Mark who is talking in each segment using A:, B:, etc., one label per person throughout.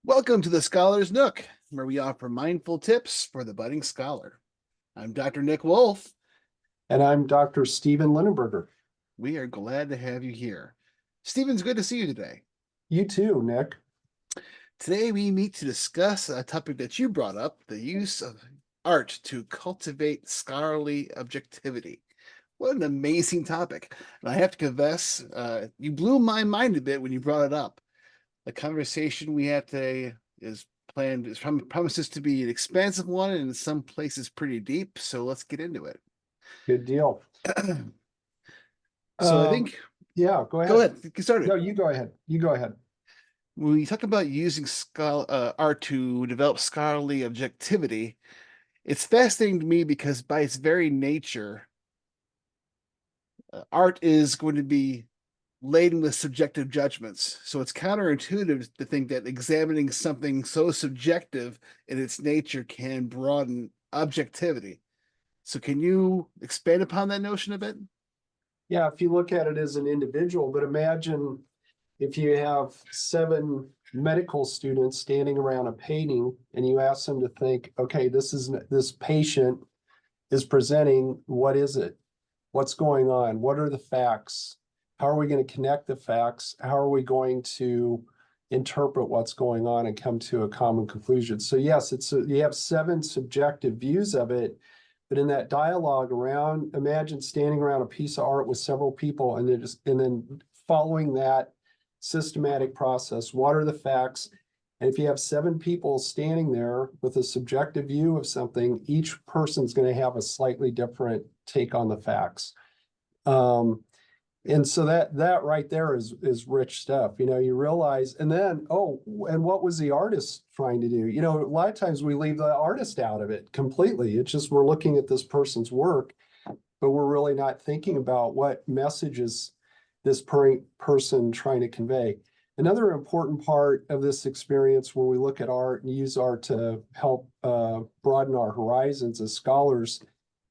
A: Welcome to the Scholar's Nook, where we offer mindful tips for the budding scholar. I'm Dr. Nick Wolf.
B: And I'm Dr. Stephen Lindenberger.
A: We are glad to have you here. Stephen's good to see you today.
B: You too, Nick.
A: Today we meet to discuss a topic that you brought up, the use of art to cultivate scholarly objectivity. What an amazing topic. And I have to confess, you blew my mind a bit when you brought it up. The conversation we have today is promises to be an expansive one and in some places pretty deep. So let's get into it.
B: Good deal.
A: I think,
B: Yeah, go ahead.
A: go ahead, get started.
B: No, you go ahead. You go ahead.
A: When we talk about using art to develop scholarly objectivity, it's fascinating to me because by its very nature, art is going to be laden with subjective judgments. So it's counterintuitive to think that examining something so subjective in its nature can broaden objectivity. So can you expand upon that notion a bit?
B: Yeah, if you look at it as an individual, but imagine if you have 7 medical students standing around a painting and you ask them to think, okay, this patient is presenting, what is it? What's going on? What are the facts? How are we going to connect the facts? How are we going to interpret what's going on and come to a common conclusion? So yes, you have 7 subjective views of it, but in that dialogue around, imagine standing around a piece of art with several people and then following that systematic process. What are the facts? And if you have 7 people standing there with a subjective view of something, each person's going to have a slightly different take on the facts. And so that right there is rich stuff. You realize, and then, and what was the artist trying to do? A lot of times we leave the artist out of it completely. It's just we're looking at this person's work, but we're really not thinking about what message is this person trying to convey. Another important part of this experience when we look at art and use art to help broaden our horizons as scholars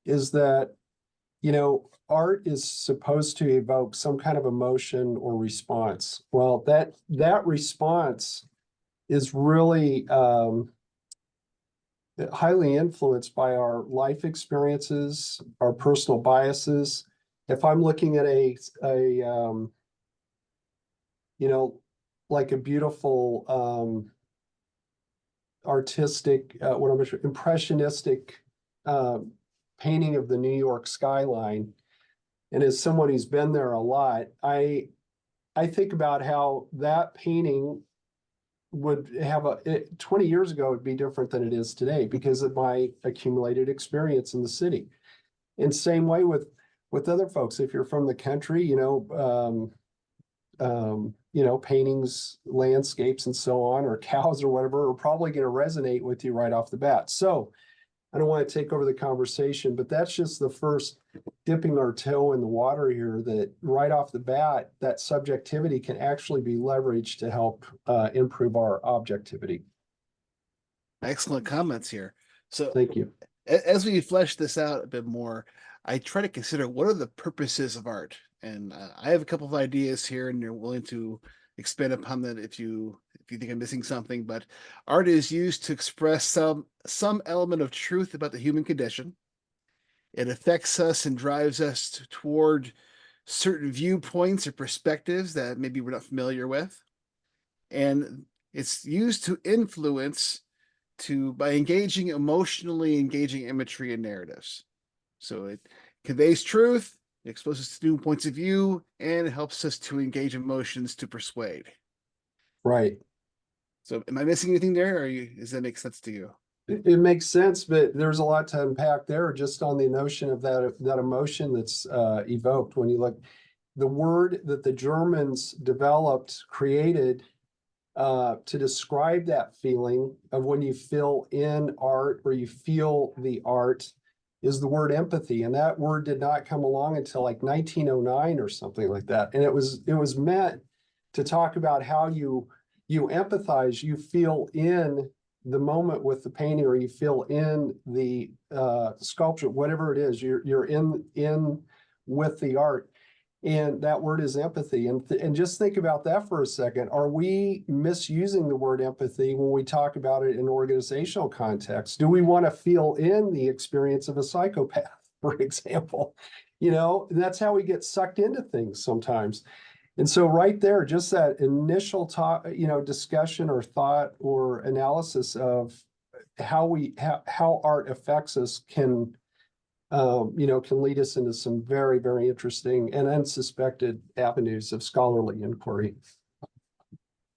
B: is that, art is supposed to evoke some kind of emotion or response. Well, that response is really highly influenced by our life experiences, our personal biases. If I'm looking at like a beautiful artistic, impressionistic painting of the New York skyline, and as someone who's been there a lot, I think about how that painting would have 20 years ago would be different than it is today because of my accumulated experience in the city. And same way with other folks. If you're from the country, paintings, landscapes, and so on, or cows or whatever, are probably going to resonate with you right off the bat. So I don't want to take over the conversation, but that's just the first dipping our toe in the water here, that right off the bat, that subjectivity can actually be leveraged to help improve our objectivity.
A: Excellent comments here. So
B: Thank you.
A: As we flesh this out a bit more, I try to consider what are the purposes of art. And I have a couple of ideas here, and you're willing to expand upon that if you think I'm missing something. But art is used to express some element of truth about the human condition. It affects us and drives us toward certain viewpoints or perspectives that maybe we're not familiar with. And it's used to influence by emotionally engaging imagery and narratives. So it conveys truth, it exposes to new points of view, and it helps us to engage emotions to persuade.
B: Right.
A: So am I missing anything there, or does that make sense to you?
B: It makes sense, but there's a lot to unpack there just on the notion of that emotion that's evoked when you look. The word that the Germans created to describe that feeling of when you feel in art or you feel the art is the word empathy. And that word did not come along until like 1909 or something like that. And it was meant to talk about how you empathize, you feel in the moment with the painting, or you feel in the sculpture, whatever it is, you're in with the art. And that word is empathy. And just think about that for a second. Are we misusing the word empathy when we talk about it in organizational context? Do we want to feel in the experience of a psychopath, for example? That's how we get sucked into things sometimes. And so right there, just that initial talk, discussion or thought or analysis of how art affects us can lead us into some very, very interesting and unsuspected avenues of scholarly inquiry.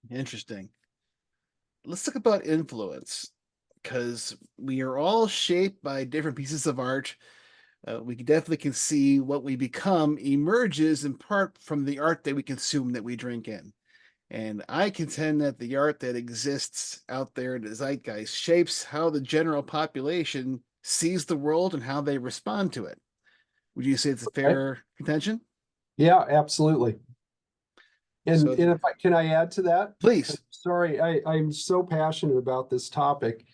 A: Interesting. Let's talk about influence, because we are all shaped by different pieces of art. We definitely can see what we become emerges in part from the art that we consume, that we drink in. And I contend that the art that exists out there in the zeitgeist shapes how the general population sees the world and how they respond to it. Would you say it's a
B: Right?
A: fair contention?
B: Yeah, absolutely. And,
A: So,
B: and if I can I add to that?
A: please.
B: Sorry, I'm so passionate about this topic.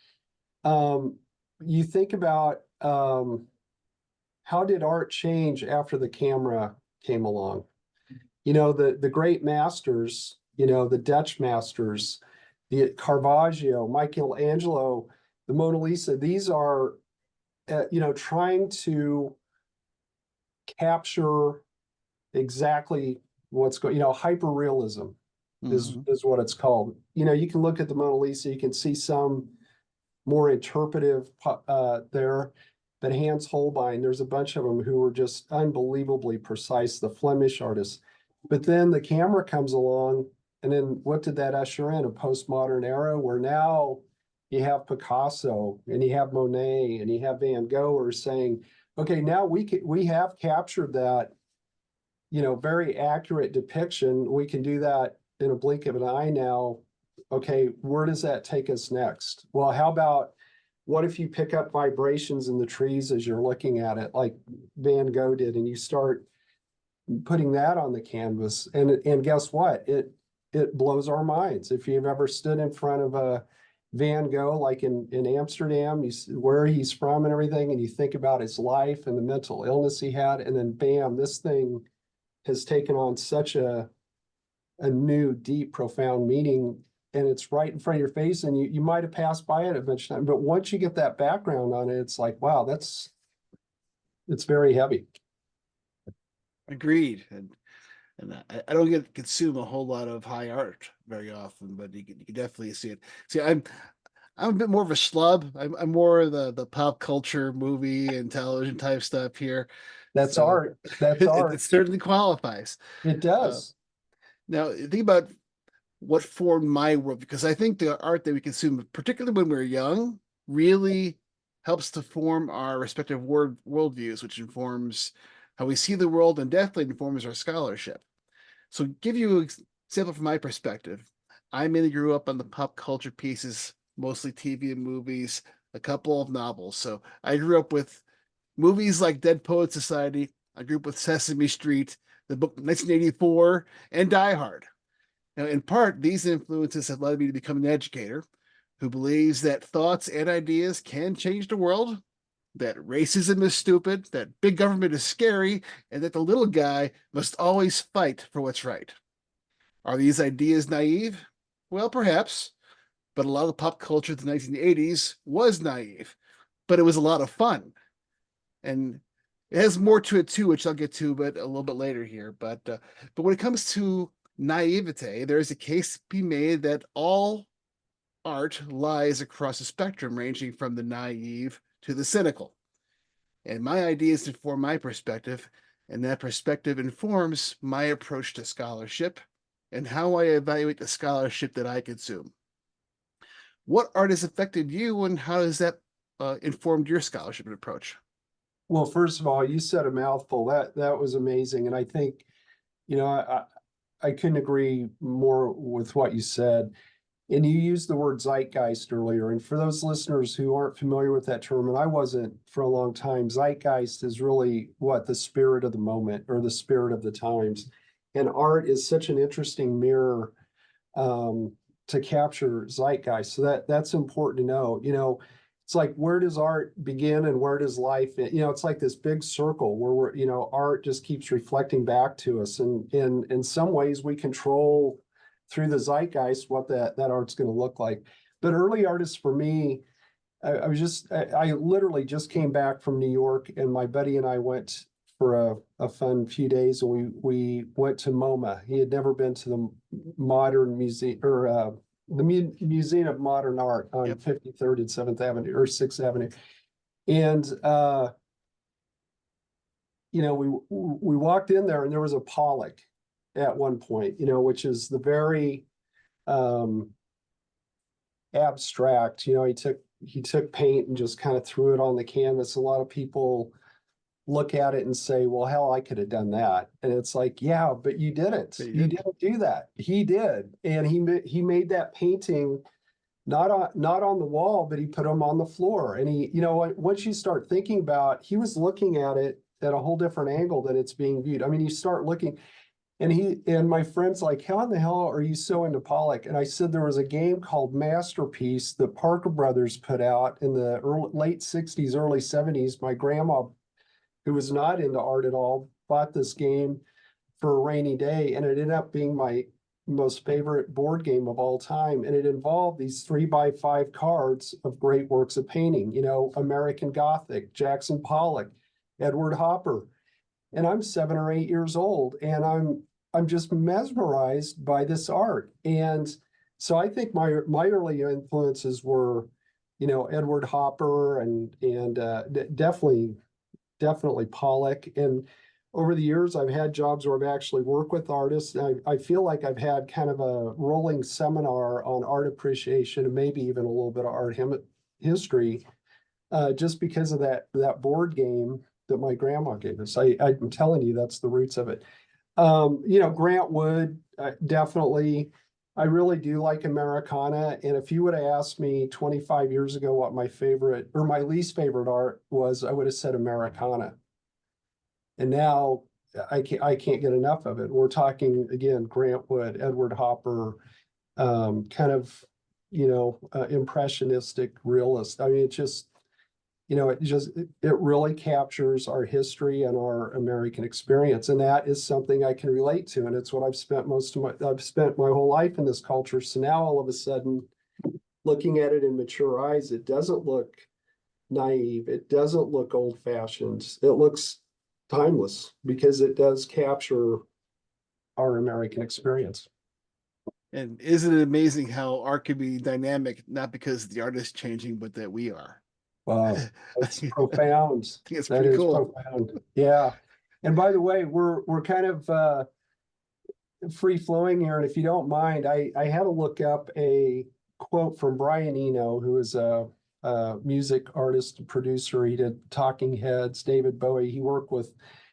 B: Um, you think about how did art change after the camera came along? The great masters, the Dutch masters, the Caravaggio, Michelangelo, the Mona Lisa, these are, trying to capture exactly what's going, hyperrealism is
A: Mhm.
B: is what it's called. You can look at the Mona Lisa, you can see some more interpretive there. But Hans Holbein, there's a bunch of them who were just unbelievably precise, the Flemish artists. But then the camera comes along, and then what did that usher in? A postmodern era where now you have Picasso and you have Monet and you have Van Gogh are saying, okay, now we have captured that, very accurate depiction. We can do that in a blink of an eye now. Okay, where does that take us next? Well, how about what if you pick up vibrations in the trees as you're looking at it, like Van Gogh did, and you start putting that on the canvas, and guess what? It blows our minds. If you've ever stood in front of a Van Gogh, like in Amsterdam, where he's from and everything, and you think about his life and the mental illness he had, and then bam, this thing has taken on such a new, deep, profound meaning, and it's right in front of your face, and you might have passed by it eventually, but once you get that background on it, it's like, wow, it's very heavy.
A: Agreed. And I don't get to consume a whole lot of high art very often, but you can definitely see it. See, I'm a bit more of a schlub. I'm more of the pop culture, movie and television type stuff here.
B: That's
A: So
B: art. That's
A: it
B: art.
A: certainly qualifies.
B: It
A: Uh,
B: does.
A: Now, think about what formed my world, because I think the art that we consume, particularly when we're young, really helps to form our respective worldviews, which informs how we see the world and definitely informs our scholarship. So, give you an example from my perspective. I mainly grew up on the pop culture pieces, mostly TV and movies, a couple of novels. So, I grew up with movies like Dead Poet Society. I grew up with Sesame Street, the book 1984, and Die Hard. Now, in part, these influences have led me to become an educator who believes that thoughts and ideas can change the world, that racism is stupid, that big government is scary, and that the little guy must always fight for what's right. Are these ideas naive? Well, perhaps, but a lot of pop culture of the 1980s was naive, but it was a lot of fun. And it has more to it too, which I'll get to, but a little bit later here. But when it comes to naivete, there is a case to be made that all art lies across a spectrum, ranging from the naive to the cynical. And my ideas inform my perspective, and that perspective informs my approach to scholarship and how I evaluate the scholarship that I consume. What art has affected you, and how has that informed your scholarship and approach?
B: Well, first of all, you said a mouthful. That was amazing. And I think, I couldn't agree more with what you said. And you used the word zeitgeist earlier. And for those listeners who aren't familiar with that term, and I wasn't for a long time, zeitgeist is really what the spirit of the moment or the spirit of the times. And art is such an interesting mirror to capture zeitgeist. So that's important to know. it's like, where does art begin and where does life, it's like this big circle where art just keeps reflecting back to us. And in some ways we control through the zeitgeist what that art's going to look like. But early artists for me, I literally just came back from New York, and my buddy and I went for a fun few days, and we went to MoMA. He had never been to the Modern Museum, or the Museum of Modern Art on
A: Yep.
B: 53rd and 7th Avenue or 6th Avenue. And we walked in there and there was a Pollock at one point, which is the very abstract. He took paint and just kind of threw it on the canvas. A lot of people look at it and say, well, hell, I could have done that. And it's like, yeah, but you didn't.
A: But you
B: You
A: didn't.
B: didn't do that. He did. And he made that painting not on the wall, but he put them on the floor. And once you start thinking about, he was looking at it at a whole different angle than it's being viewed. I mean, you start looking, and my friend's like, how in the hell are you so into Pollock? And I said, there was a game called Masterpiece that Parker Brothers put out in the late 60s, early 70s. My grandma, who was not into art at all, bought this game for a rainy day, and it ended up being my most favorite board game of all time. And it involved these 3x5 cards of great works of painting, American Gothic, Jackson Pollock, Edward Hopper. And I'm 7 or 8 years old, and I'm just mesmerized by this art. And so I think my early influences were, Edward Hopper and definitely Pollock. And over the years, I've had jobs where I've actually worked with artists. And I feel like I've had kind of a rolling seminar on art appreciation and maybe even a little bit of art history, just because of that board game that my grandma gave us. I'm telling you, that's the roots of it. Grant Wood, definitely. I really do like Americana. And if you would have asked me 25 years ago what my favorite or my least favorite art was, I would have said Americana. And now I can't get enough of it. We're talking again, Grant Wood, Edward Hopper, kind of, impressionistic realist. I mean, it really captures our history and our American experience. And that is something I can relate to. And it's what I've spent my whole life in this culture. So now all of a sudden, looking at it in mature eyes, it doesn't look naive. It doesn't look old fashioned. It looks timeless because it does capture our American experience.
A: And isn't it amazing how art can be dynamic, not because the art is changing, but that we are?
B: Wow,
A: I
B: that's
A: think
B: profound.
A: it's
B: That
A: pretty
B: is
A: cool.
B: profound. Yeah. And by the way, we're kind of free flowing here. And if you don't mind, I had to look up a quote from Brian Eno, who is a music artist and producer. He did Talking Heads, David Bowie.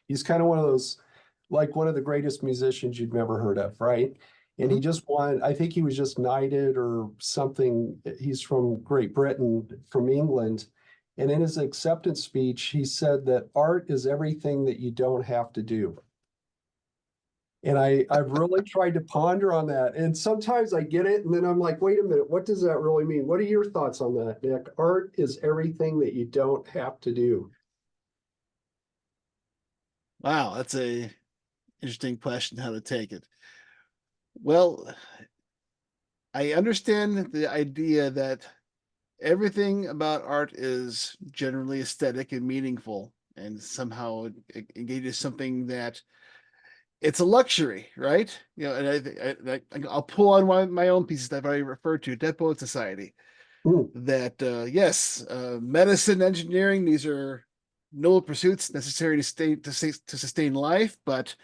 B: He's kind of one of those, like one of the greatest musicians you've never heard of, right? And he
A: Mhm.
B: just won, I think he was just knighted or something. He's from Great Britain, from England. And in his acceptance speech, he said that art is everything that you don't have to do. And I've really tried to ponder on that. And sometimes I get it, and then I'm like, wait a minute, what does that really mean? What are your thoughts on that, Nick? Art is everything that you don't have to do.
A: Wow, that's a interesting question how to take it. Well, I understand the idea that everything about art is generally aesthetic and meaningful, and somehow it engages something that it's a luxury, right? And I'll pull on my own pieces that I've already referred to, Dead Poet Society.
B: Hmm.
A: That yes, medicine, engineering, these are noble pursuits necessary to sustain life, but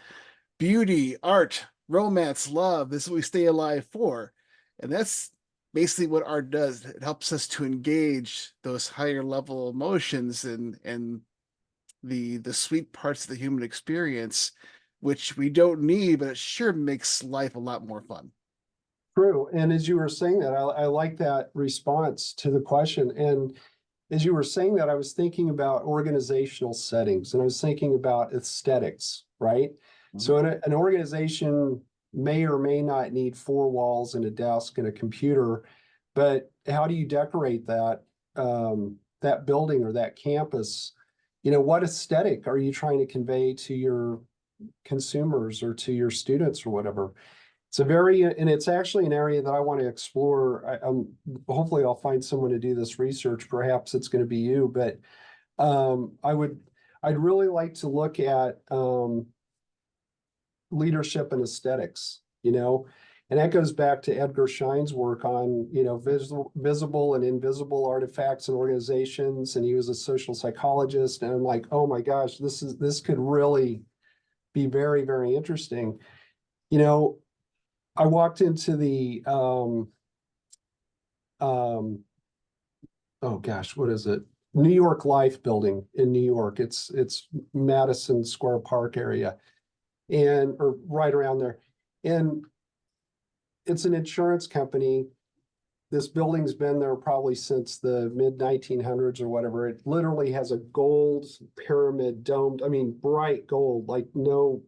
A: beauty, art, romance, love, this is what we stay alive for. And that's basically what art does. It helps us to engage those higher level emotions and the sweet parts of the human experience, which we don't need, but it sure makes life a lot more fun.
B: True. And as you were saying that, I like that response to the question. And as you were saying that, I was thinking about organizational settings and I was thinking about aesthetics, right?
A: Mhm.
B: So an organization may or may not need four walls and a desk and a computer, but how do you decorate that that building or that campus, you know, what aesthetic are you trying to convey to your consumers or to your students or whatever? And it's actually an area that I want to explore. Hopefully I'll find someone to do this research. Perhaps it's going to be you, but I'd really like to look at leadership and aesthetics, you know, and that goes back to Edgar Schein's work on, you know, visible and invisible artifacts and organizations. And he was a social psychologist. And I'm like, oh my gosh, this could really be very, very interesting. You know, I walked into the um oh gosh, what is it? New York Life building in New York. It's Madison Square Park area and or right around there. And it's an insurance company. This building's been there probably since the mid 1900s or whatever. It literally has a gold pyramid domed, I mean, bright gold, like no,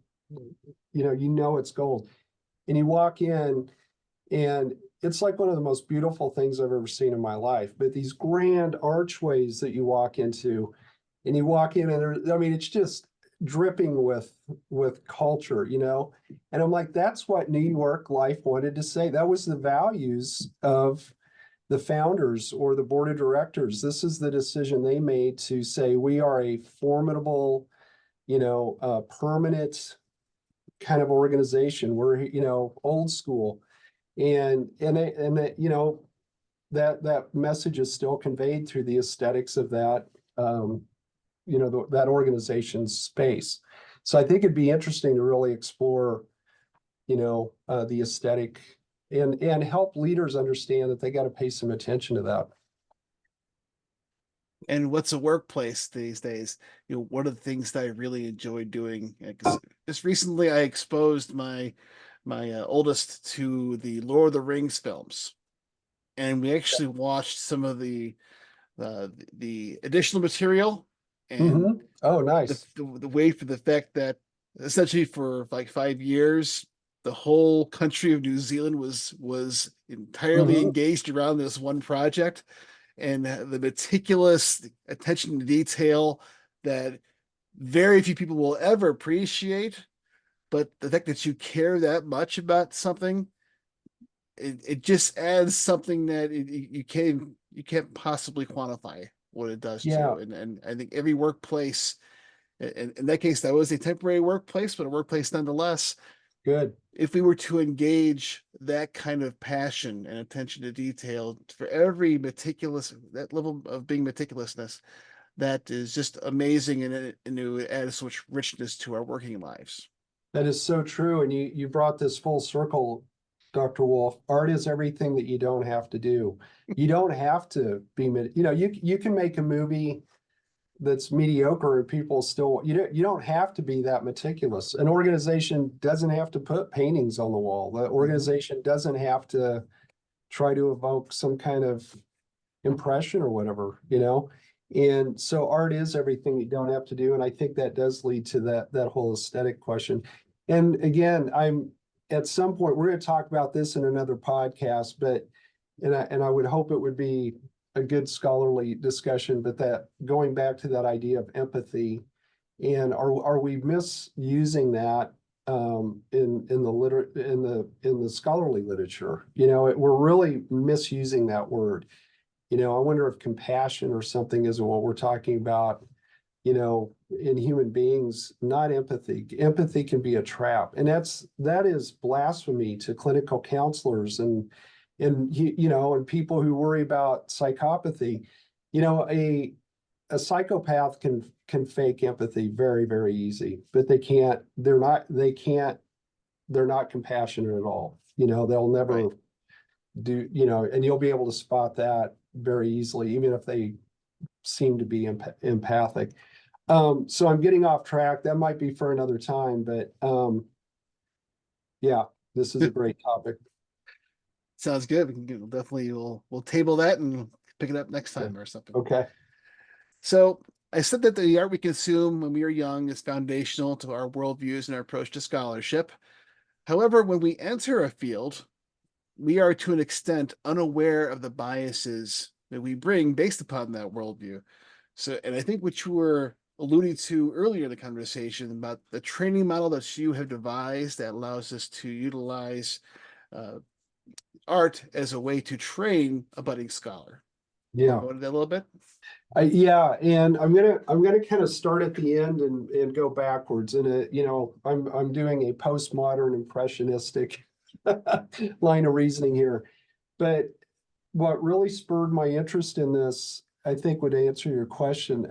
B: you know it's gold. And you walk in and it's like one of the most beautiful things I've ever seen in my life. But these grand archways that you walk into, and you walk in, and I mean, it's just dripping with culture, you know. And I'm like, that's what New York Life wanted to say. That was the values of the founders or the board of directors. This is the decision they made to say we are a formidable, permanent kind of organization. We're old school and that message is still conveyed through the aesthetics of that that organization's space. So I think it'd be interesting to really explore the aesthetic and help leaders understand that they got to pay some attention to that.
A: And what's a workplace these days? What are the things that I really enjoy doing? Because just recently I exposed my oldest to the Lord of the Rings films, and we actually watched some of the additional material, and
B: Mm-hmm. Oh,
A: the,
B: nice.
A: the way for the fact that essentially for like 5 years the whole country of New Zealand was entirely
B: Mm-hmm.
A: engaged around this one project, and the meticulous attention to detail that very few people will ever appreciate. But the fact that you care that much about something, it just adds something that you can't possibly quantify what it does to
B: Yeah,
A: you. And I think every workplace, in that case, that was a temporary workplace, but a workplace nonetheless.
B: good.
A: If we were to engage that kind of passion and attention to detail for every meticulous, that level of being meticulousness, that is just amazing, and it would add so much richness to our working lives.
B: That is so true. And you brought this full circle, Dr. Wolf. Art is everything that you don't have to do. You don't have to be, you can make a movie that's mediocre and people still, you don't have to be that meticulous. An organization doesn't have to put paintings on the wall. The
A: Mhm.
B: organization doesn't have to try to evoke some kind of impression or whatever, you know? And so art is everything you don't have to do. And I think that does lead to that whole aesthetic question. And again, I'm at some point we're going to talk about this in another podcast, but and I would hope it would be a good scholarly discussion, but that going back to that idea of empathy and are we misusing that in the scholarly literature? We're really misusing that word. I wonder if compassion or something is what we're talking about, in human beings, not empathy. Empathy can be a trap. And that is blasphemy to clinical counselors and people who worry about psychopathy. A psychopath can fake empathy very, very easy, but they're not compassionate at all. They'll
A: Right.
B: never do, and you'll be able to spot that very easily, even if they seem to be empathic. So I'm getting off track. That might be for another time, but yeah, this is a great topic.
A: Sounds good. Definitely we'll table that and pick it up next
B: Yeah.
A: time or something.
B: Okay.
A: So I said that the art we consume when we are young is foundational to our worldviews and our approach to scholarship. However, when we enter a field, we are to an extent unaware of the biases that we bring based upon that worldview. So, and I think what you were alluding to earlier in the conversation about the training model that you have devised that allows us to utilize uh, art as a way to train a budding scholar. Want to
B: Yeah.
A: go into that a little bit?
B: Yeah, and I'm gonna kind of start at the end and go backwards. And I'm doing a postmodern impressionistic line of reasoning here. But what really spurred my interest in this, I think, would answer your question.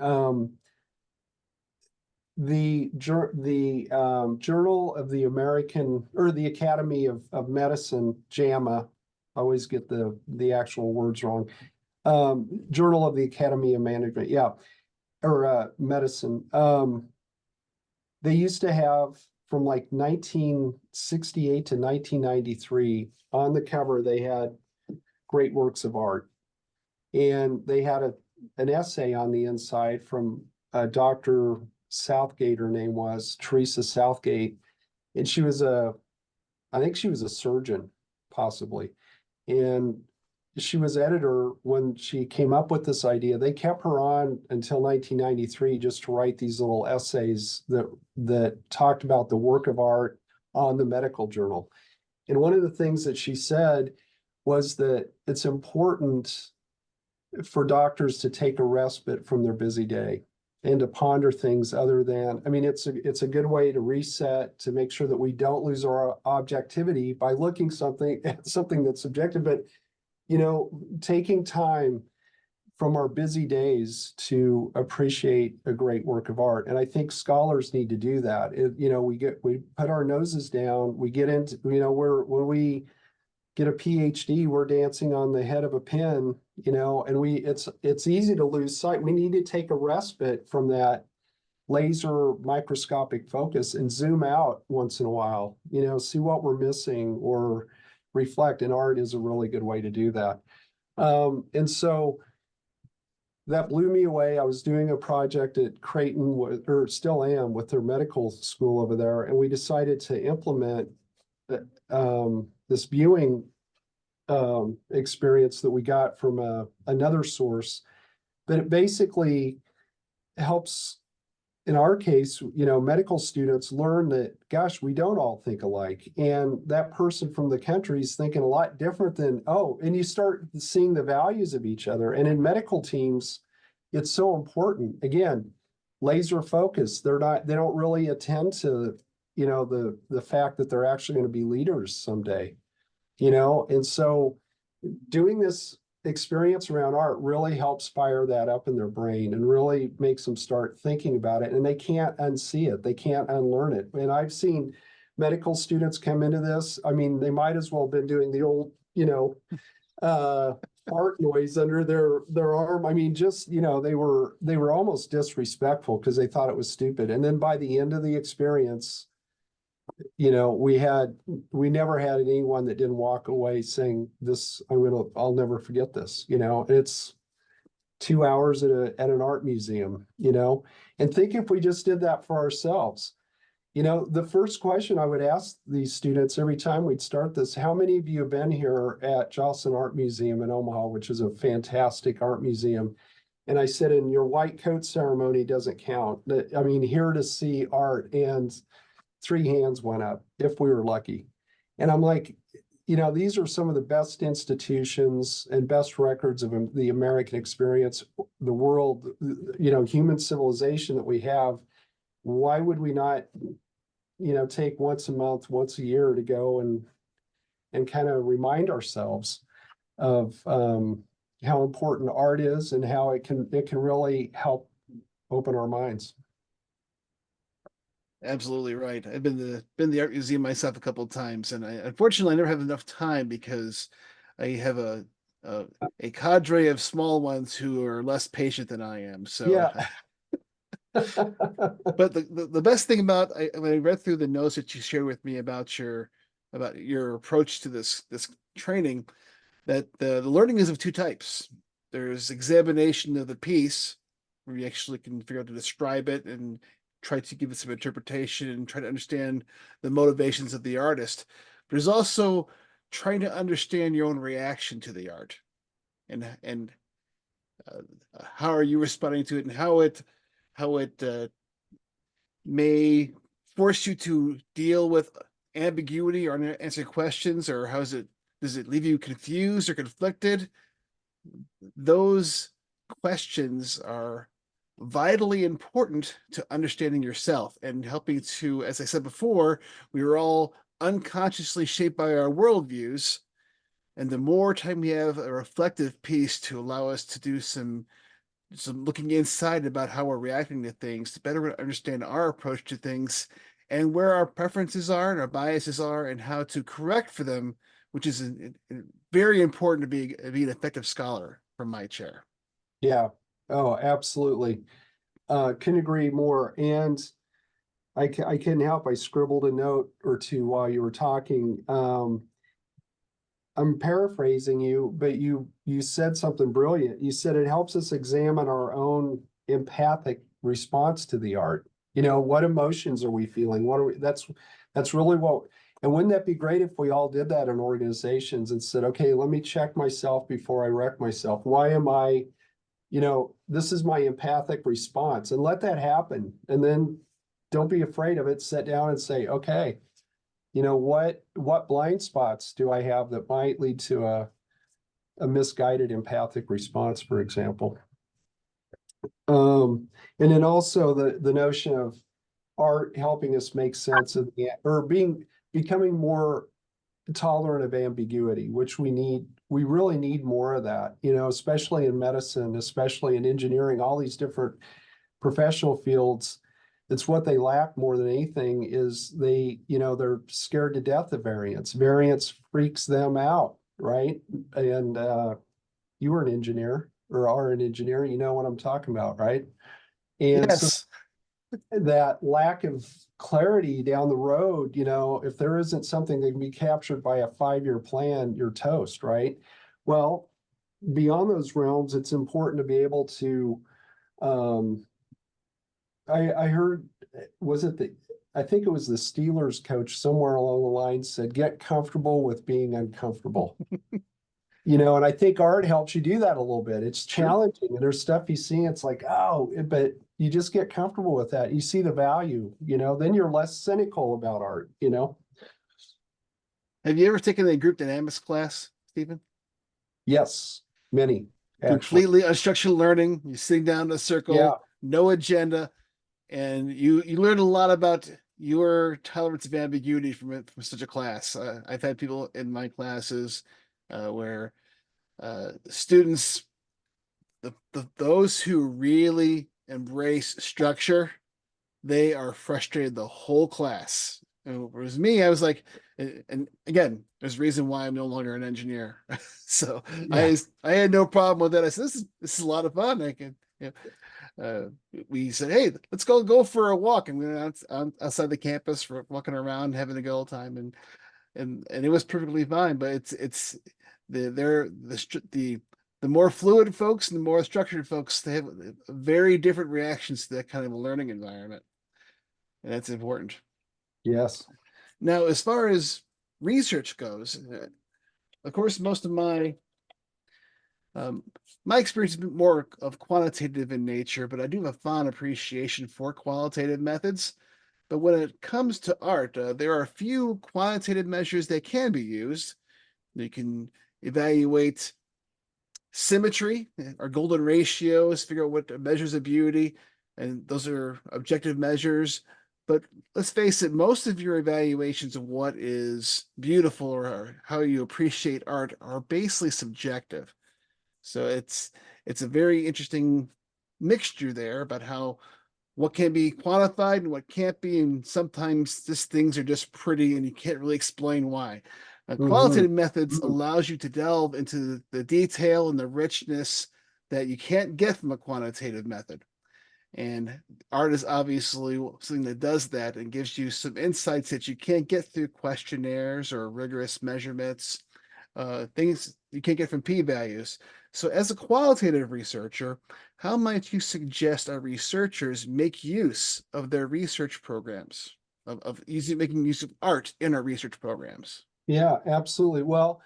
B: The Journal of the American or the Academy of Medicine, JAMA, I always get the actual words wrong. Journal of the Academy of Management, yeah, or Medicine. They used to have from like 1968 to 1993 on the cover, they had great works of art. And they had an essay on the inside from Dr. Southgate, her name was Teresa Southgate. And I think she was a surgeon, possibly. And she was editor when she came up with this idea. They kept her on until 1993 just to write these little essays that talked about the work of art on the medical journal. And one of the things that she said was that it's important for doctors to take a respite from their busy day and to ponder things other than, I mean, it's a good way to reset, to make sure that we don't lose our objectivity by looking something at something that's subjective, but taking time from our busy days to appreciate a great work of art. And I think scholars need to do that. We put our noses down, we get into, when we get a PhD, we're dancing on the head of a pin, and it's easy to lose sight. We need to take a respite from that laser microscopic focus and zoom out once in a while, see what we're missing or reflect. And art is a really good way to do that. And so that blew me away. I was doing a project at Creighton, or still am, with their medical school over there, and we decided to implement this viewing experience that we got from another source. But it basically helps, in our case, medical students learn that, gosh, we don't all think alike. And that person from the country is thinking a lot different than, oh, and you start seeing the values of each other. And in medical teams, it's so important. Again, laser focus. They don't really attend to, the fact that they're actually going to be leaders someday, and so doing this experience around art really helps fire that up in their brain and really makes them start thinking about it. And they can't unsee it. They can't unlearn it. And I've seen medical students come into this. I mean, they might as well have been doing the old, fart noise under their arm. I mean, just, they were almost disrespectful because they thought it was stupid. And then by the end of the experience, we never had anyone that didn't walk away saying this, I'll never forget this. It's 2 hours at an art museum, and think if we just did that for ourselves. The first question I would ask these students every time we'd start this: how many of you have been here at Jocelyn Art Museum in Omaha, which is a fantastic art museum? And I said, and your white coat ceremony doesn't count. I mean, here to see art. And 3 hands went up, if we were lucky. And I'm like, these are some of the best institutions and best records of the American experience, the world, human civilization that we have. Why would we not, take once a month, once a year to go and kind of remind ourselves of how important art is and how it can really help open our minds.
A: Absolutely right. I've been to the art museum myself a couple of times, and I unfortunately I never have enough time because I have a, a cadre of small ones who are less patient than I am. So,
B: Yeah.
A: but the best thing about when I read through the notes that you shared with me about your approach to this training, that the learning is of two types. There's examination of the piece, where you actually can figure out to describe it and try to give it some interpretation and try to understand the motivations of the artist. But there's also trying to understand your own reaction to the art and uh, how are you responding to it, and how it may force you to deal with ambiguity or unanswered questions, or does it leave you confused or conflicted? Those questions are vitally important to understanding yourself and helping to, as I said before, we were all unconsciously shaped by our worldviews. And the more time we have a reflective piece to allow us to do some looking inside about how we're reacting to things, to better understand our approach to things and where our preferences are and our biases are and how to correct for them, which is very important to be an effective scholar from my chair.
B: Yeah. Oh, absolutely. Couldn't agree more. And I couldn't help. I scribbled a note or two while you were talking. I'm paraphrasing you, but you said something brilliant. You said it helps us examine our own empathic response to the art. You know, what emotions are we feeling? What are we, that's really what, and wouldn't that be great if we all did that in organizations and said, okay, let me check myself before I wreck myself. Why am I, this is my empathic response, and let that happen. And then don't be afraid of it. Sit down and say, okay, what blind spots do I have that might lead to a misguided empathic response, for example. And then also the notion of art helping us make sense of or becoming more tolerant of ambiguity, which we really need more of that, especially in medicine, especially in engineering, all these different professional fields. It's what they lack more than anything is they're scared to death of variance. Variance freaks them out, right? And you were an engineer or are an engineer, you know what I'm talking about, right? And so
A: Yes.
B: that lack of clarity down the road, if there isn't something that can be captured by a 5-year plan, you're toast, right? Well, beyond those realms, it's important to be able to um, I heard, was it the, I think it was the Steelers coach somewhere along the line said, get comfortable with being uncomfortable. And I think art helps you do that a little bit. It's
A: True.
B: challenging and there's stuff you see, it's like, oh, but you just get comfortable with that. You see the value, then you're less cynical about art.
A: Have you ever taken a group dynamics class, Stephen?
B: Yes, many, actually.
A: Completely unstructured learning. You're sitting down in a
B: Yeah,
A: circle, no agenda, and you learn a lot about your tolerance of ambiguity from such a class. I've had people in my classes where students, those who really embrace structure, they are frustrated the whole class. And whereas me, I was like, and again, there's a reason why I'm no longer an engineer. So
B: yeah,
A: I had no problem with that. I said, this is a lot of fun. I can, we said, hey, let's go for a walk. And we went outside the campus for walking around, having a good old time, and it was perfectly fine. But it's the more fluid folks and the more structured folks, they have very different reactions to that kind of a learning environment, and that's important.
B: yes,
A: Now, as far as research goes, of course, most of um, my experience has been more of quantitative in nature, but I do have a fond appreciation for qualitative methods. But when it comes to art, there are a few quantitative measures that can be used. You can evaluate symmetry or golden ratios, figure out what measures of beauty, and those are objective measures. But let's face it, most of your evaluations of what is beautiful or how you appreciate art are basically subjective. So it's a very interesting mixture there about how what can be quantified and what can't be, and sometimes these things are just pretty and you can't really explain why.
B: hmm,
A: Qualitative methods allows you to delve into the detail and the richness that you can't get from a quantitative method. And art is obviously something that does that and gives you some insights that you can't get through questionnaires or rigorous measurements, things you can't get from p-values. So, as a qualitative researcher, how might you suggest our researchers make use of their research programs, of making use of art in our research programs?
B: yeah, absolutely. Well,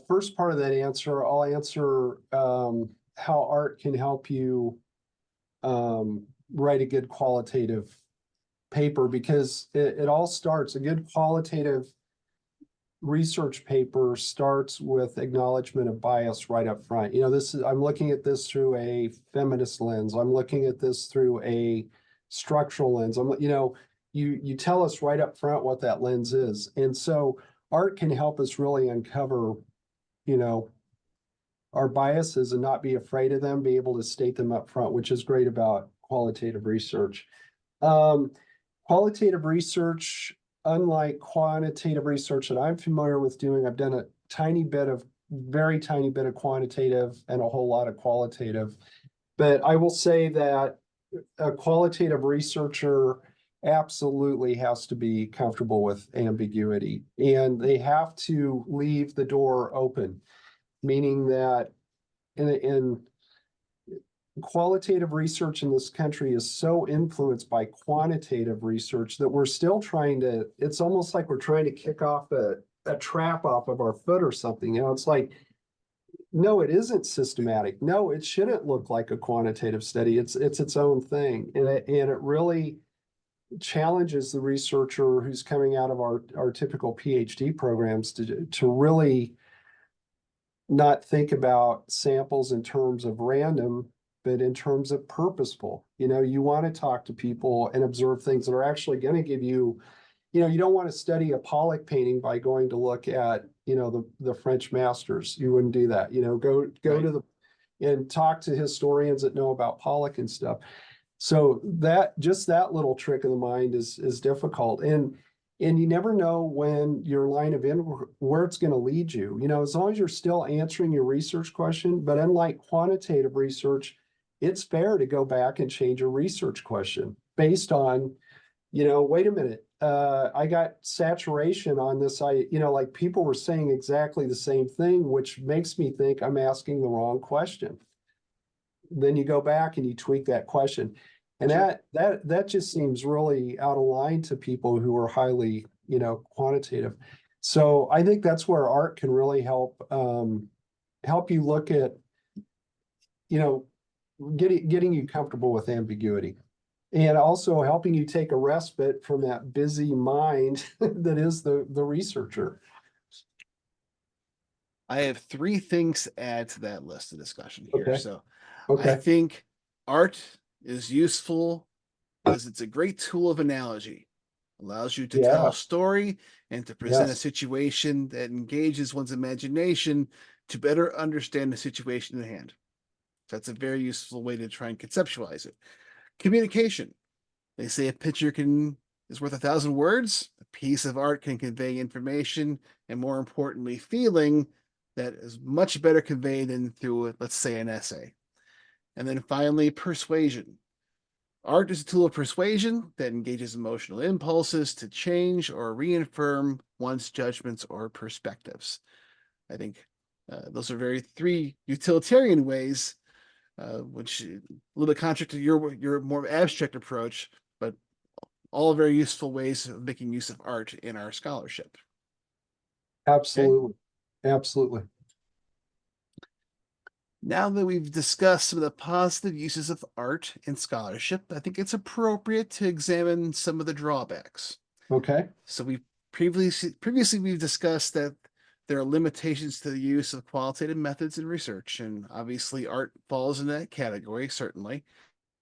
B: first part of that answer, I'll answer how art can help you write a good qualitative paper, because it all starts, a good qualitative research paper starts with acknowledgement of bias right up front. This is, I'm looking at this through a feminist lens. I'm looking at this through a structural lens. You tell us right up front what that lens is. And so art can help us really uncover, you know, our biases and not be afraid of them, be able to state them up front, which is great about qualitative research. Um, Qualitative research, unlike quantitative research that I'm familiar with doing, I've done a very tiny bit of quantitative and a whole lot of qualitative. But I will say that a qualitative researcher absolutely has to be comfortable with ambiguity, and they have to leave the door open, meaning that in qualitative research in this country is so influenced by quantitative research that we're still trying to, it's almost like we're trying to kick off a trap off of our foot or something. It's like, no, it isn't systematic. No, it shouldn't look like a quantitative study. It's its own thing. And it really challenges the researcher who's coming out of our typical PhD programs to really not think about samples in terms of random, but in terms of purposeful. You want to talk to people and observe things that are actually going to give you, you don't want to study a Pollock painting by going to look at, the French masters. You wouldn't do that. Go
A: Right.
B: to and talk to historians that know about Pollock and stuff. So that little trick of the mind is difficult. And you never know when your line of in where it's going to lead you. As long as you're still answering your research question. But unlike quantitative research, it's fair to go back and change a research question based on, wait a minute, I got saturation on this. Like people were saying exactly the same thing, which makes me think I'm asking the wrong question. Then you go back and you tweak that question. And
A: Sure.
B: that just seems really out of line to people who are highly, quantitative. So I think that's where art can really help you look at, you know, getting you comfortable with ambiguity, and also helping you take a respite from that busy mind that is the researcher.
A: I have three things to add to that list of discussion here.
B: Okay.
A: So I
B: Okay.
A: think art is useful because it's a great tool of analogy. Allows you to tell a
B: Yeah.
A: story and to present a
B: Yes.
A: situation that engages one's imagination to better understand the situation at hand. That's a very useful way to try and conceptualize it. Communication. They say a picture is worth 1,000 words. A piece of art can convey information and, more importantly, feeling that is much better conveyed than through, let's say, an essay. And then finally, persuasion. Art is a tool of persuasion that engages emotional impulses to change or reaffirm one's judgments or perspectives. I think those are very three utilitarian ways, which a little bit contrary to your more abstract approach, but all very useful ways of making use of art in our scholarship. Okay.
B: Absolutely. Absolutely.
A: Now that we've discussed some of the positive uses of art in scholarship, I think it's appropriate to examine some of the drawbacks.
B: Okay.
A: So we previously we've discussed that there are limitations to the use of qualitative methods in research, and obviously art falls in that category, certainly.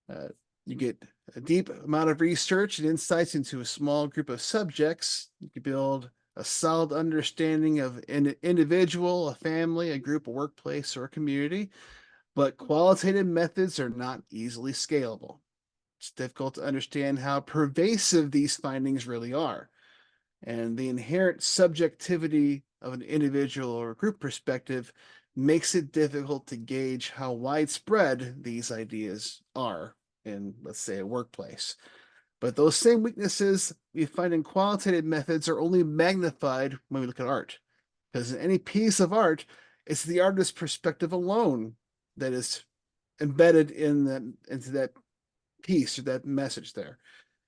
A: Uh, you get a deep amount of research and insights into a small group of subjects. You can build a solid understanding of an individual, a family, a group, a workplace, or a community. But qualitative methods are not easily scalable. It's difficult to understand how pervasive these findings really are. And the inherent subjectivity of an individual or group perspective makes it difficult to gauge how widespread these ideas are in, let's say, a workplace. But those same weaknesses we find in qualitative methods are only magnified when we look at art. Because in any piece of art, it's the artist's perspective alone that is embedded into that piece or that message there.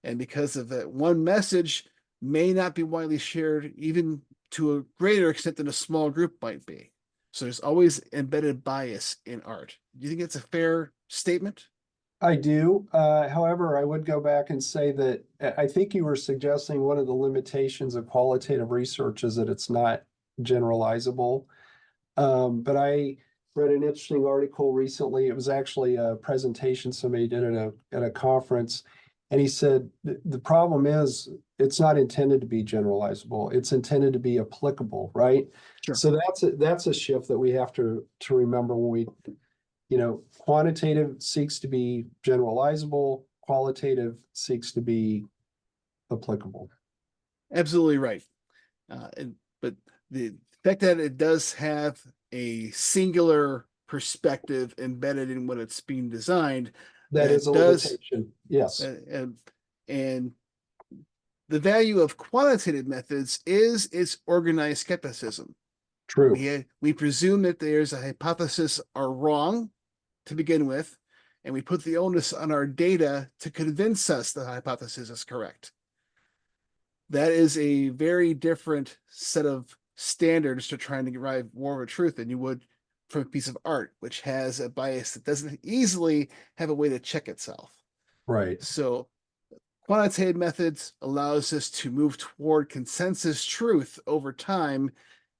A: And because of that one message may not be widely shared even to a greater extent than a small group might be. So there's always embedded bias in art. Do you think it's a fair statement?
B: I do. However, I would go back and say that I think you were suggesting one of the limitations of qualitative research is that it's not generalizable. But I read an interesting article recently. It was actually a presentation somebody did at a conference. And he said the problem is it's not intended to be generalizable. It's intended to be applicable, right?
A: Sure.
B: So that's a shift that we have to remember when we, quantitative seeks to be generalizable, qualitative seeks to be applicable.
A: Absolutely right. But the fact that it does have a singular perspective embedded in what it's being designed,
B: That is
A: that
B: a
A: does,
B: limitation. Yes,
A: and the value of quantitative methods is its organized skepticism.
B: true.
A: We presume that there's a hypothesis are wrong to begin with, and we put the onus on our data to convince us the hypothesis is correct. That is a very different set of standards to trying to derive more of a truth than you would from a piece of art, which has a bias that doesn't easily have a way to check itself.
B: Right.
A: So quantitative methods allows us to move toward consensus truth over time,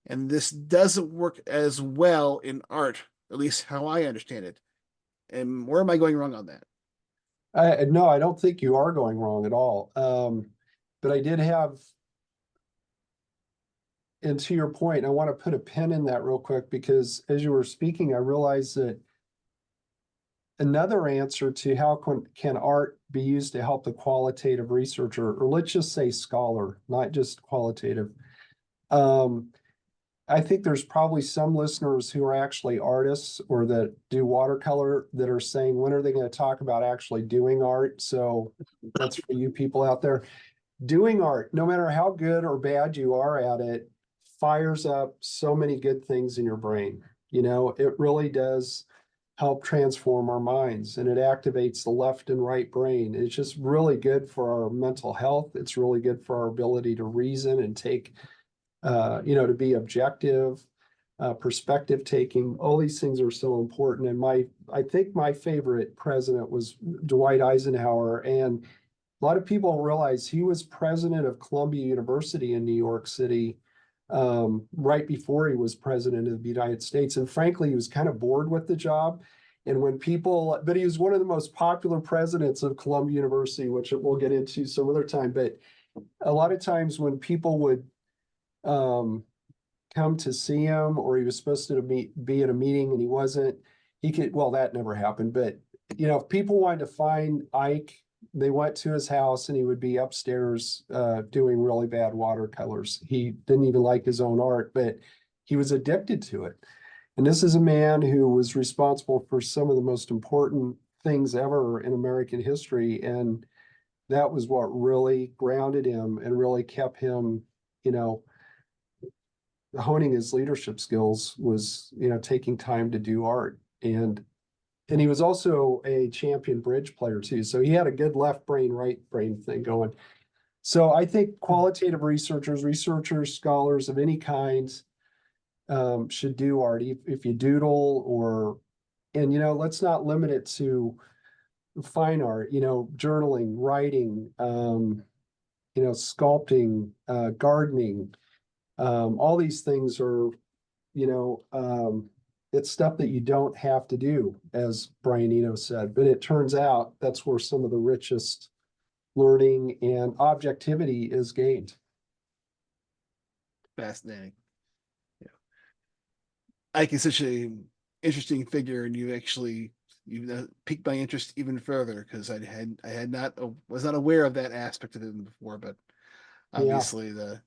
A: and this doesn't work as well in art, at least how I understand it. And where am I going wrong on that?
B: No, I don't think you are going wrong at all. But I did have, and to your point, I want to put a pin in that real quick because as you were speaking, I realized that another answer to how can art be used to help the qualitative researcher, or let's just say scholar, not just qualitative. Um, I think there's probably some listeners who are actually artists or that do watercolor that are saying, when are they going to talk about actually doing art? So that's for you people out there. Doing art, no matter how good or bad you are at it, fires up so many good things in your brain. It really does help transform our minds and it activates the left and right brain. It's just really good for our mental health. It's really good for our ability to reason and take, to be objective, perspective taking. All these things are so important. And I think my favorite president was Dwight Eisenhower. And a lot of people realize he was president of Columbia University in New York City right before he was president of the United States. And frankly, he was kind of bored with the job. And but he was one of the most popular presidents of Columbia University, which we'll get into some other time. But a lot of times when people would um, come to see him, or he was supposed to be at a meeting and he wasn't, well, that never happened. But, if people wanted to find Ike, they went to his house and he would be upstairs doing really bad watercolors. He didn't even like his own art, but he was addicted to it. And this is a man who was responsible for some of the most important things ever in American history. And that was what really grounded him and really kept him, you know, honing his leadership skills was, taking time to do art. And he was also a champion bridge player too. So he had a good left brain, right brain thing going. So I think qualitative researchers, scholars of any kind should do art. If you doodle and let's not limit it to fine art, journaling, writing, sculpting, gardening. All these things are, you know, um, it's stuff that you don't have to do, as Brian Eno said. But it turns out that's where some of the richest learning and objectivity is gained.
A: Fascinating. Yeah. Ike is such a interesting figure, and you piqued my interest even further because I had not was not aware of that aspect of him before. But
B: Yeah,
A: obviously, the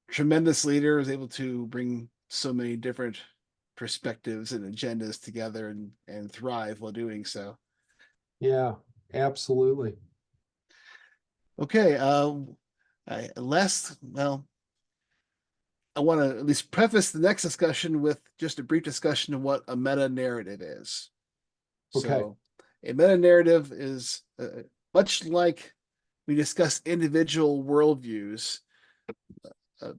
A: tremendous leader is able to bring so many different perspectives and agendas together and thrive while doing so.
B: yeah, absolutely.
A: Okay, well, I want to at least preface the next discussion with just a brief discussion of what a meta narrative is.
B: Okay.
A: So, a meta narrative is much like we discuss individual worldviews. Uh,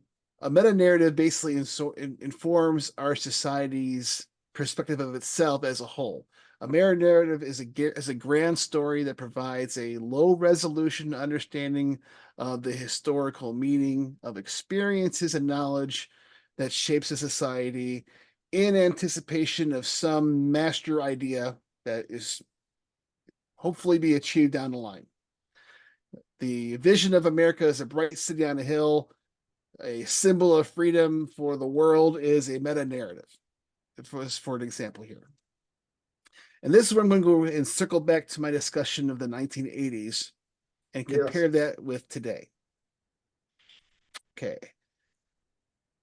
A: a meta narrative basically informs our society's perspective of itself as a whole. A meta narrative is a grand story that provides a low resolution understanding of the historical meaning of experiences and knowledge that shapes a society in anticipation of some master idea that is hopefully be achieved down the line. The vision of America as a bright city on a hill, a symbol of freedom for the world, is a meta narrative, for an example here. And this is where I'm going to go and circle back to my discussion of the 1980s and
B: Yes.
A: compare that with today. Okay.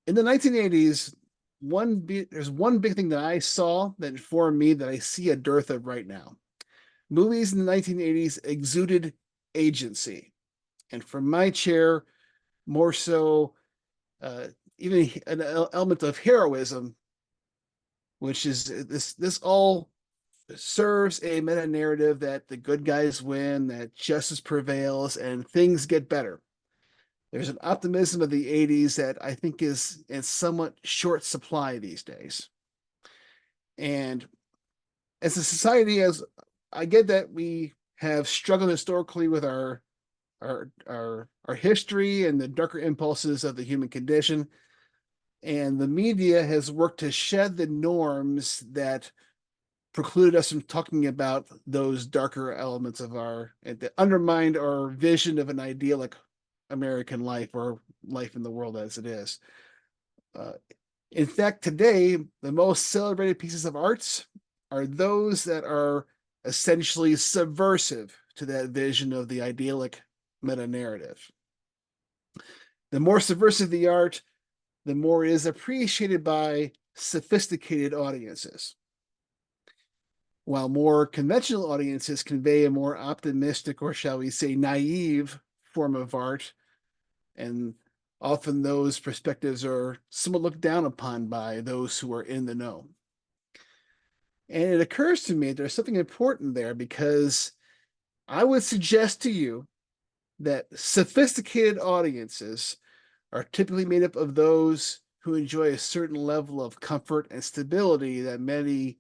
A: In the 1980s, there's one big thing that I saw that informed me that I see a dearth of right now. Movies in the 1980s exuded agency. And from my chair, more so, uh, even an element of heroism, which is this all serves a meta narrative that the good guys win, that justice prevails, and things get better. There's an optimism of the 80s that I think is in somewhat short supply these days. And as a society, as I get that we have struggled historically with our history and the darker impulses of the human condition, and the media has worked to shed the norms that precluded us from talking about those darker elements of our and that undermined our vision of an idyllic American life or life in the world as it is. Uh, in fact, today, the most celebrated pieces of arts are those that are essentially subversive to that vision of the idyllic meta narrative. The more subversive the art, the more it is appreciated by sophisticated audiences, while more conventional audiences convey a more optimistic, or shall we say, naive form of art. And often those perspectives are somewhat looked down upon by those who are in the know. And it occurs to me there's something important there, because I would suggest to you that sophisticated audiences are typically made up of those who enjoy a certain level of comfort and stability that many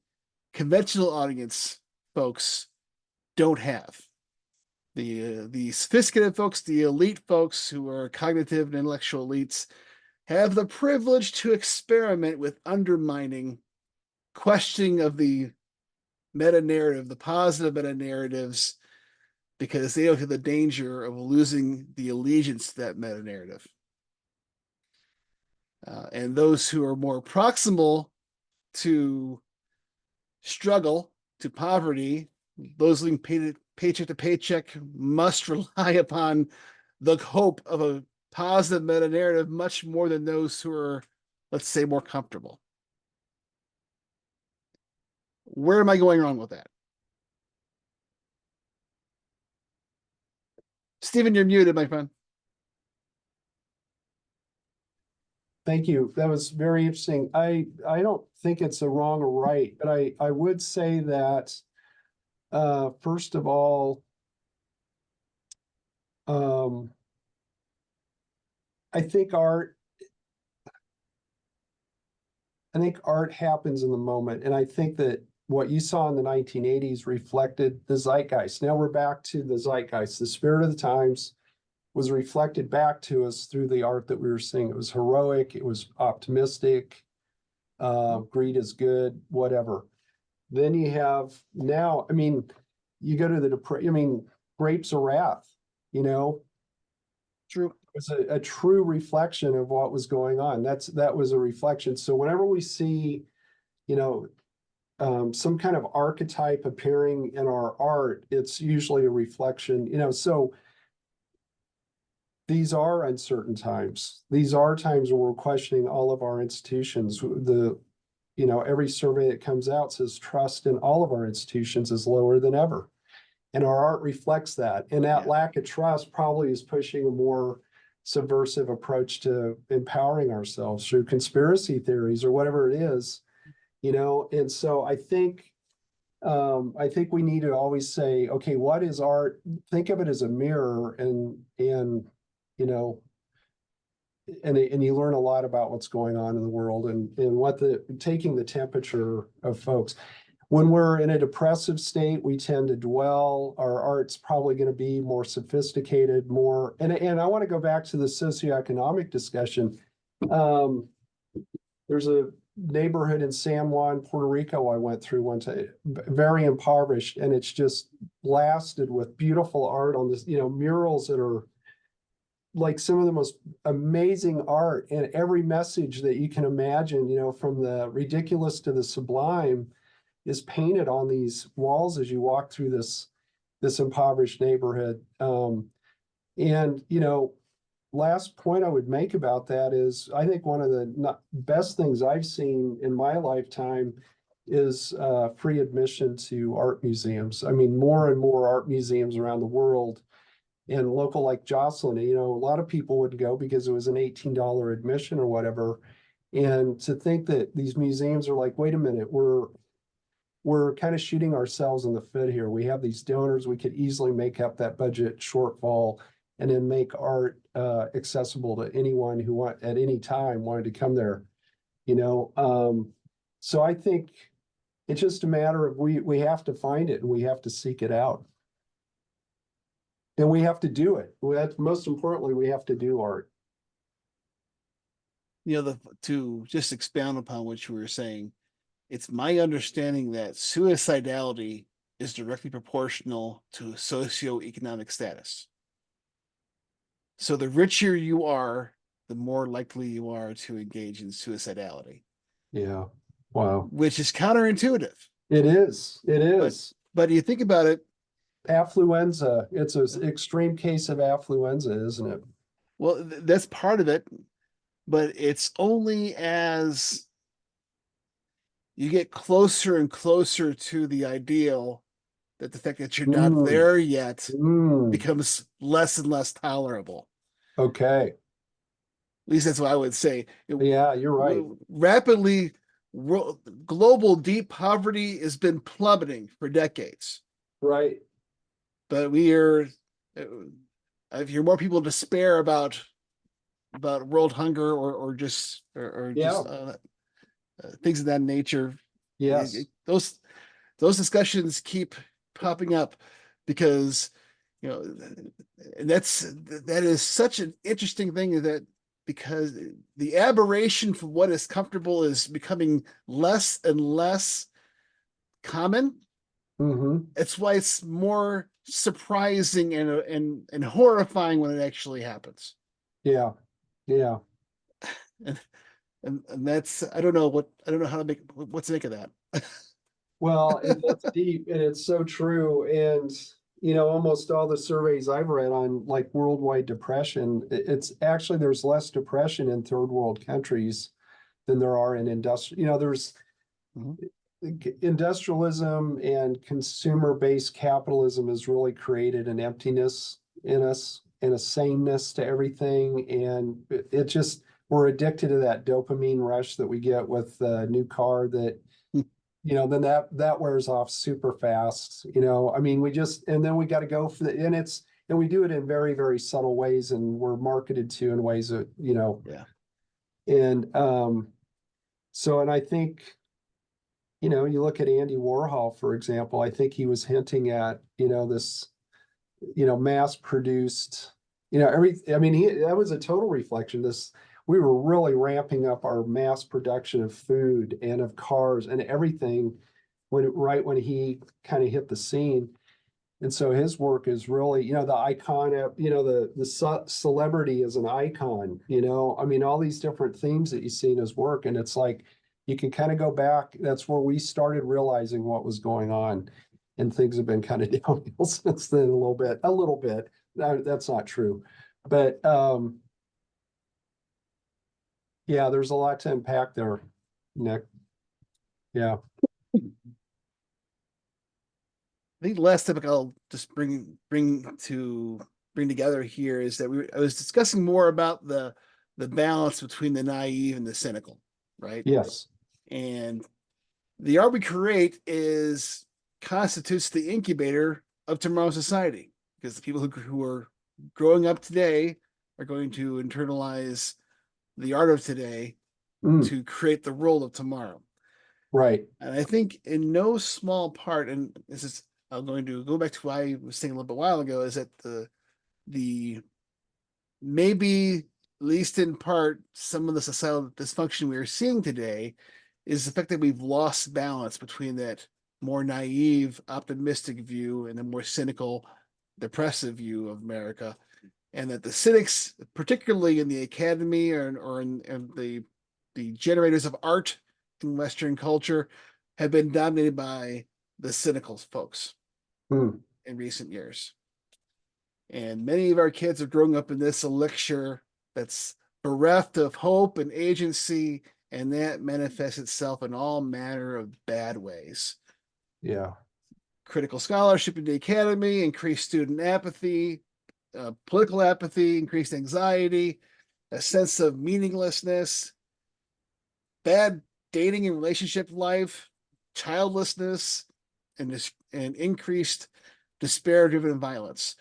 A: conventional audience folks don't have. The sophisticated folks, the elite folks who are cognitive and intellectual elites, have the privilege to experiment with undermining, questioning of the meta narrative, the positive meta narratives, because they don't have the danger of losing the allegiance to that meta narrative. And those who are more proximal to struggle, to poverty, those living paycheck to paycheck, must rely upon the hope of a positive meta narrative much more than those who are, let's say, more comfortable. Where am I going wrong with that? Stephen, you're muted, my friend.
B: Thank you. That was very interesting. I don't think it's a wrong or right, but I would say that first of all, um, I think art I think art happens in the moment, and I think that what you saw in the 1980s reflected the zeitgeist. Now we're back to the zeitgeist. The spirit of the times was reflected back to us through the art that we were seeing. It was heroic, it was optimistic, greed is good, whatever. Then you have now, I mean, you go to Grapes of Wrath, you know,
A: True.
B: it's a true reflection of what was going on. That was a reflection. So whenever we see, you know, some kind of archetype appearing in our art, it's usually a reflection, so these are uncertain times. These are times where we're questioning all of our institutions. Every survey that comes out says trust in all of our institutions is lower than ever. And our art reflects that. And that lack of trust probably is pushing a more subversive approach to empowering ourselves through conspiracy theories or whatever it is, And so I think we need to always say, okay, what is art? Think of it as a mirror, and you know, and you learn a lot about what's going on in the world and what taking the temperature of folks. When we're in a depressive state, we tend to dwell. Our art's probably going to be more sophisticated, more, and I want to go back to the socioeconomic discussion. Um, there's a neighborhood in San Juan, Puerto Rico, I went through one time, very impoverished, and it's just blasted with beautiful art on this, murals that are like some of the most amazing art, and every message that you can imagine, from the ridiculous to the sublime is painted on these walls as you walk through this impoverished neighborhood. And last point I would make about that is I think one of the best things I've seen in my lifetime is free admission to art museums. I mean, more and more art museums around the world, and local like Jocelyn, a lot of people would go because it was an $18 admission or whatever. And to think that these museums are like, wait a minute, we're kind of shooting ourselves in the foot here. We have these donors, we could easily make up that budget shortfall and then make art accessible to anyone who at any time wanted to come there. So I think it's just a matter of we have to find it and we have to seek it out. And we have to do it. Most importantly, we have to do art.
A: To just expound upon what you were saying, it's my understanding that suicidality is directly proportional to socioeconomic status. So the richer you are, the more likely you are to engage in suicidality.
B: Yeah. Wow.
A: Which is counterintuitive.
B: It is. It is.
A: But you think about it.
B: Affluenza. It's an extreme case of affluenza, isn't it?
A: Well, that's part of it. But it's only as you get closer and closer to the ideal that the fact that you're not there yet becomes less and less tolerable.
B: Okay.
A: At least that's what I would say.
B: Yeah, you're right.
A: Rapidly, global deep poverty has been plummeting for decades.
B: Right.
A: But I hear more people despair about world hunger or just things of that nature.
B: Yes.
A: Those discussions keep popping up because that is such an interesting thing, that because the aberration from what is comfortable is becoming less and less common. That's why it's more surprising and horrifying when it actually happens.
B: Yeah.
A: And that's I don't know what to make of that.
B: Well, it's deep and it's so true. And almost all the surveys I've read on like worldwide depression, it's actually there's less depression in third world countries than there are in industrial. There's industrialism and consumer-based capitalism has really created an emptiness in us and a sameness to everything. And it just we're addicted to that dopamine rush that we get with the new car that then that wears off super fast. I mean, and then we got to go for and we do it in very, very subtle ways, and we're marketed to in ways that,
A: yeah.
B: And and I think, you look at Andy Warhol, for example, I think he was hinting at, this, mass produced, that was a total reflection. We were really ramping up our mass production of food and of cars and everything when he kind of hit the scene. And so his work is really, the icon of, the celebrity as an icon, all these different themes that you see in his work. And it's like, you can kind of go back. That's where we started realizing what was going on, and things have been kind of downhill since then a little bit. That's not true, but, yeah, there's a lot to unpack there, Nick. Yeah.
A: I think the last topic I'll just bring together here is that I was discussing more about the balance between the naive and the cynical, right?
B: Yes.
A: And the art we create constitutes the incubator of tomorrow's society, because the people who are growing up today are going to internalize the art of today
B: Mm,
A: to create the world of tomorrow.
B: right.
A: And I think in no small part, and this is I'm going to go back to what I was saying a little bit while ago, is that the maybe at least in part some of the societal dysfunction we are seeing today is the fact that we've lost balance between that more naive, optimistic view and a more cynical, depressive view of America, and that the cynics, particularly in the academy or in the generators of art in Western culture, have been dominated by the cynical folks
B: Mm,
A: in recent years. And many of our kids are growing up in this elixir that's bereft of hope and agency, and that manifests itself in all manner of bad ways.
B: yeah.
A: Critical scholarship in the academy, increased student apathy, political apathy, increased anxiety, a sense of meaninglessness, bad dating and relationship life, childlessness, and increased despair-driven violence.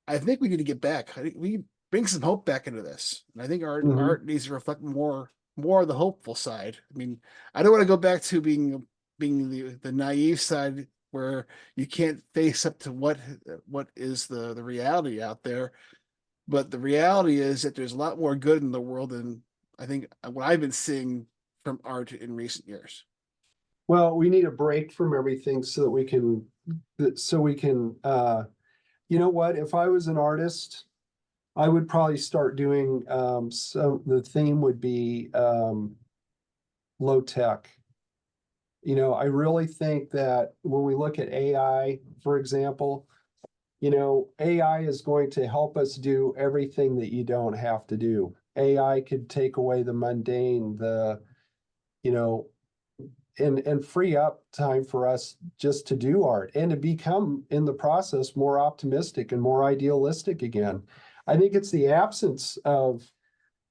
A: I think we need to get back. I think we bring some hope back into this. And I think
B: Hmm.
A: art needs to reflect more of the hopeful side. I mean, I don't want to go back to being the naive side where you can't face up to what is the reality out there. But the reality is that there's a lot more good in the world than I think what I've been seeing from art in recent years.
B: Well, we need a break from everything so that we can, you know what, if I was an artist, I would probably start doing, so the theme would be, low tech. I really think that when we look at AI, for example, AI is going to help us do everything that you don't have to do. AI could take away the mundane, you know, and free up time for us just to do art and to become in the process more optimistic and more idealistic again. I think it's the absence of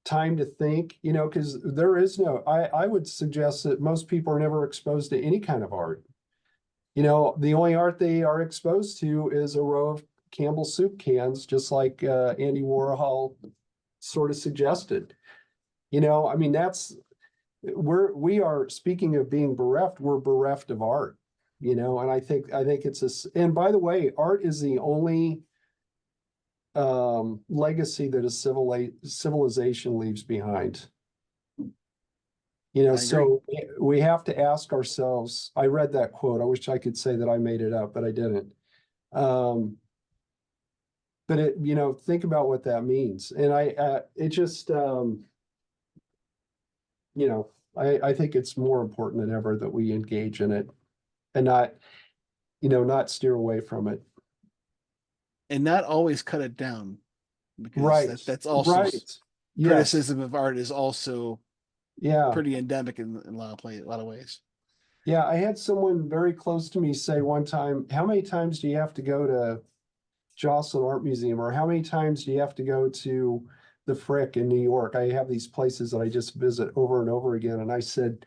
B: time to think, because there is no, I would suggest that most people are never exposed to any kind of art. The only art they are exposed to is a row of Campbell soup cans, just like Andy Warhol sort of suggested. I mean, we are, speaking of being bereft, we're bereft of art, and I think it's and by the way, art is the only legacy that a civilization leaves behind.
A: I agree.
B: So we have to ask ourselves. I read that quote. I wish I could say that I made it up, but I didn't. Um, but think about what that means. And it just, I think it's more important than ever that we engage in it and not steer away from it.
A: And not always cut it down because
B: Right,
A: that's also
B: right. Yes,
A: criticism of art is also
B: yeah,
A: pretty endemic in a lot of ways.
B: yeah. I had someone very close to me say one time, how many times do you have to go to Jocelyn Art Museum, or how many times do you have to go to the Frick in New York? I have these places that I just visit over and over again. And I said,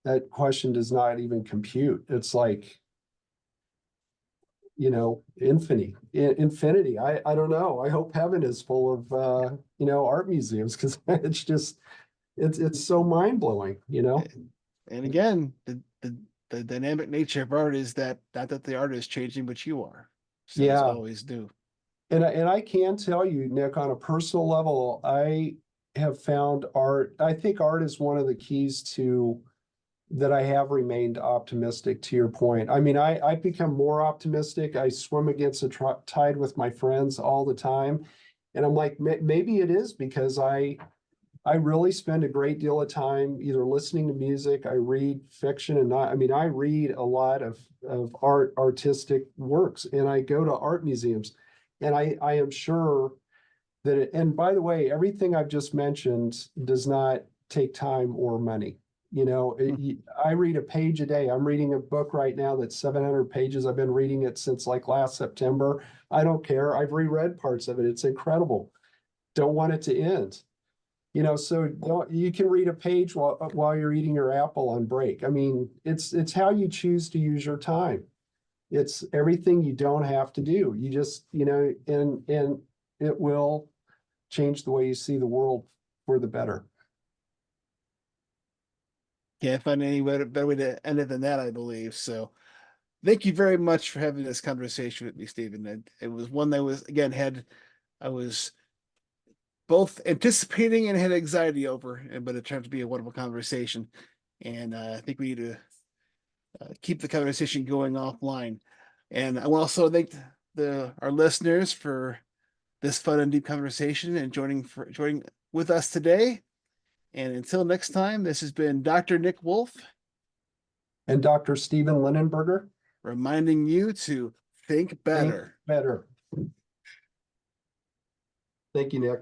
B: that question does not even compute. It's like, infinity. I don't know. I hope heaven is full of, art museums because it's so mind blowing.
A: And again, the dynamic nature of art is that not that the art is changing, but you are. So it's
B: Yeah.
A: always new.
B: And I can tell you, Nick, on a personal level, I have found art. I think art is one of the keys to that I have remained optimistic, to your point. I mean, I've become more optimistic. I swim against the tide with my friends all the time. And I'm like, maybe it is because I really spend a great deal of time either listening to music, I read fiction, and not, I mean, I read a lot of artistic works, and I go to art museums. And I am sure that and by the way, everything I've just mentioned does not take time or money. I read a page a day. I'm reading a book right now that's 700 pages. I've been reading it since like last September. I don't care. I've reread parts of it. It's incredible. Don't want it to end. So you can read a page while you're eating your apple on break. I mean, it's how you choose to use your time. It's everything you don't have to do. You just, and it will change the way you see the world for the better.
A: Can't find any better way to end it than that, I believe. So thank you very much for having this conversation with me, Stephen. It was one that was, again, I was both anticipating and had anxiety over, but it turned to be a wonderful conversation. And I think we need to keep the conversation going offline. And I want to also thank our listeners for this fun and deep conversation and joining with us today. And until next time, this has been Dr. Nick Wolf.
B: And Dr. Stephen Linenberger.
A: Reminding you to think better.
B: Think better. Thank you, Nick.